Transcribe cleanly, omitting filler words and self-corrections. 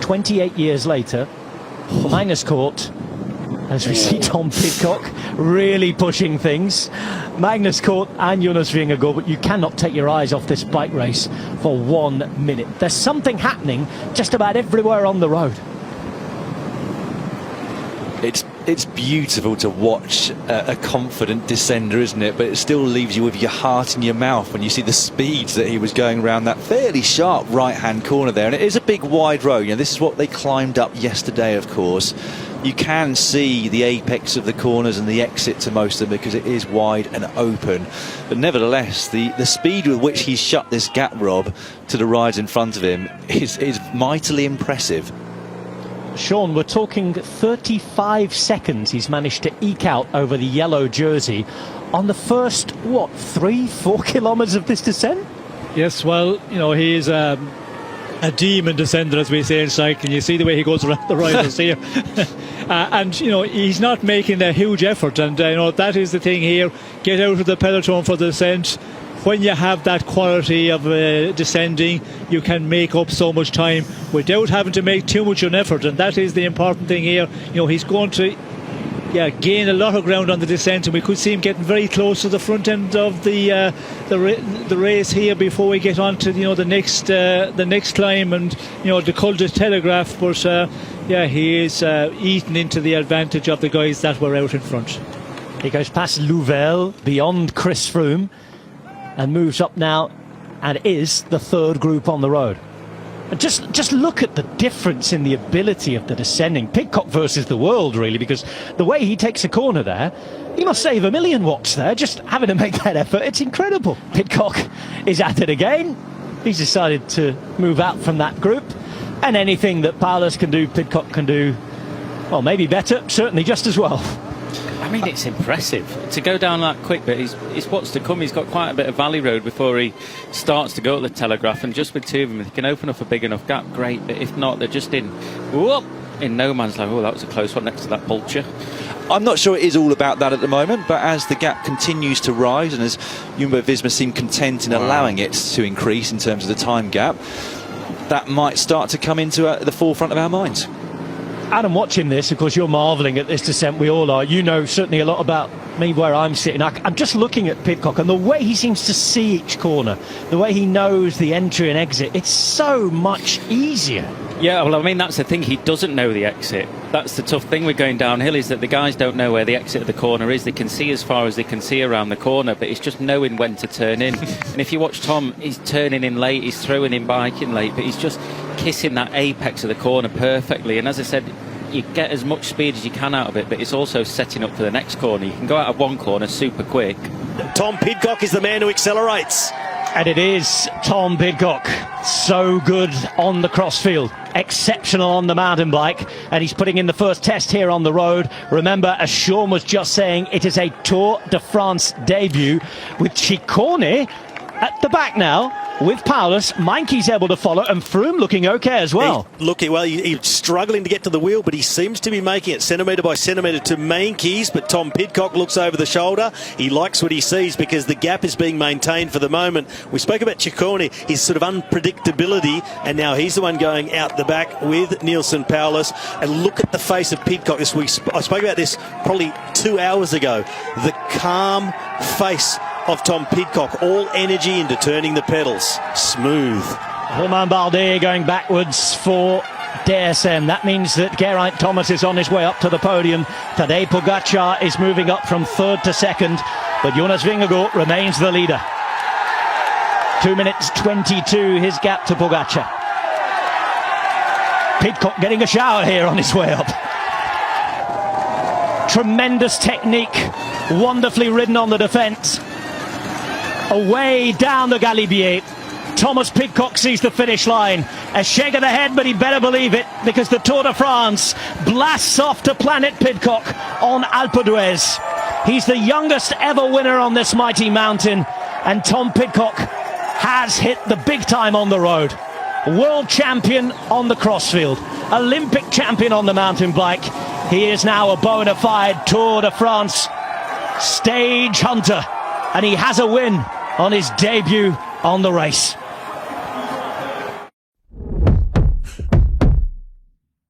28 years later, Magnus Cort, as we see Tom Pidcock really pushing things. Magnus Cort and Jonas Vingegaard, but you cannot take your eyes off this bike race for 1 minute. There's something happening just about everywhere on the road. It's beautiful to watch a confident descender, isn't it? But it still leaves you with your heart in your mouth when you see the speeds that he was going around that fairly sharp right-hand corner there. And it is a big wide road. You know, this is what they climbed up yesterday, of course. You can see the apex of the corners and the exit to most of them because it is wide and open. But nevertheless, the speed with which he's shut this gap, Rob, to the rides in front of him is mightily impressive. Sean, we're talking 35 seconds he's managed to eke out over the yellow jersey on the first, 3-4 kilometres of this descent? Yes, well, you know, he is a demon descender, as we say in cycling. You see the way he goes around the riders here. And, you know, he's not making a huge effort. And, you know, that is the thing here. Get out of the peloton for the descent. When you have that quality of descending, you can make up so much time without having to make too much an effort, and that is the important thing here. You know, he's going to gain a lot of ground on the descent, and we could see him getting very close to the front end of the race here before we get on to the next climb and the Col de Telegraph. But he is eating into the advantage of the guys that were out in front. He goes past Louvel, beyond Chris Froome, and moves up now and is the third group on the road. And just look at the difference in the ability of the descending. Pidcock versus the world, really, because the way he takes a corner there, he must save 1,000,000 watts there, just having to make that effort. It's incredible. Pidcock is at it again. He's decided to move out from that group. And anything that Paulus can do, Pidcock can do, well, maybe better, certainly just as well. I mean, it's impressive to go down that quick, but it's what's to come. He's got quite a bit of valley road before he starts to go at the Telegraph, and just with two of them, if he can open up a big enough gap, great. But if not, they're just in no man's land. Oh, that was a close one next to that Pulcher. I'm not sure it is all about that at the moment, but as the gap continues to rise and as Jumbo-Visma seem content in allowing it to increase in terms of the time gap, that might start to come into the forefront of our minds. Adam, watching this, of course, you're marvelling at this descent. We all are. You know certainly a lot about me where I'm sitting. I'm just looking at Pidcock and the way he seems to see each corner, the way he knows the entry and exit. It's so much easier. Yeah, well, I mean, that's the thing. He doesn't know the exit. That's the tough thing with going downhill, is that the guys don't know where the exit of the corner is. They can see as far as they can see around the corner, but it's just knowing when to turn in. And if you watch Tom, he's turning in late, he's throwing in biking late, but he's just kissing that apex of the corner perfectly. And as I said, you get as much speed as you can out of it, but it's also setting up for the next corner. You can go out of one corner super quick. Tom Pidcock is the man who accelerates. And it is Tom Pidcock. So good on the crossfield, exceptional on the mountain bike, and he's putting in the first test here on the road. Remember, as Sean was just saying, it is a Tour de France debut with Ciccone at the back now with Paulus. Meinke's able to follow, and Froome looking okay as well. He's struggling to get to the wheel, but he seems to be making it centimetre by centimetre to Meinke's. But Tom Pidcock looks over the shoulder. He likes what he sees because the gap is being maintained for the moment. We spoke about Ciccone, his sort of unpredictability, and now he's the one going out the back with Nielsen Paulus. And look at the face of Pidcock. I spoke about this probably 2 hours ago. The calm face of Tom Pidcock, all energy into turning the pedals. Smooth. Romain Bardet going backwards for DSM. That means that Geraint Thomas is on his way up to the podium. Tadej Pogacar is moving up from third to second, but Jonas Vingegaard remains the leader. 2 minutes 22 his gap to Pogacar. Pidcock getting a shower here on his way up. Tremendous technique, wonderfully ridden on the defence. Away down the Galibier, Thomas Pidcock sees the finish line. A shake of the head, but he better believe it, because the Tour de France blasts off to Planet Pidcock on Alpe d'Huez. He's the youngest ever winner on this mighty mountain, and Tom Pidcock has hit the big time on the road. World champion on the crossfield, Olympic champion on the mountain bike. He is now a bona fide Tour de France stage hunter, and he has a win on his debut on the race.